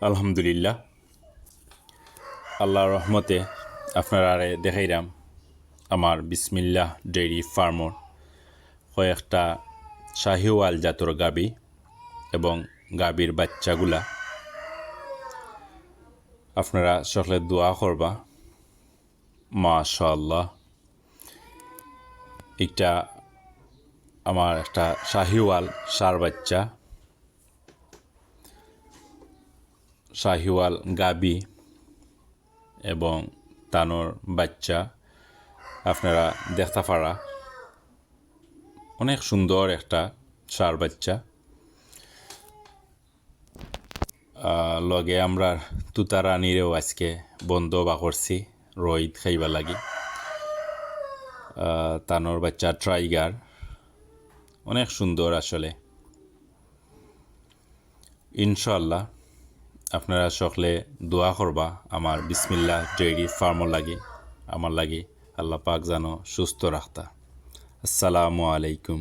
আলহামদুলিল্লাহ, আল্লাহর রহমতে আপনারা দেখাইলাম আমার বিসমিল্লাহ ডেইরি ফার্মর কয়েকটা শাহিওয়াল জাতর গাবি এবং গাবির বাচ্চাগুলা আপনারা সকলে দোয়া করবা। মাশাআল্লাহ, এটা আমার একটা শাহিওয়াল সার বাচ্চা, শাহিওয়াল গাবি এবং তানোর বাচ্চা আপনারা দেখতে পারা। অনেক সুন্দর একটা সার বাচ্চা। লগে আমরা তুতারানিরেও আজকে বন্ধ বা করছি রোহিত খাইবা লাগি। তানোর বাচ্চা ট্রাইগার অনেক সুন্দর আসলে। ইনশাআল্লাহ আপনারা সকলে দোয়া করবা আমার বিসমিল্লাহ ডেইরি ফার্মর লাগি, আমার লাগি। আল্লাহ পাক যেন সুস্থ রাখতা। আসসালামু আলাইকুম।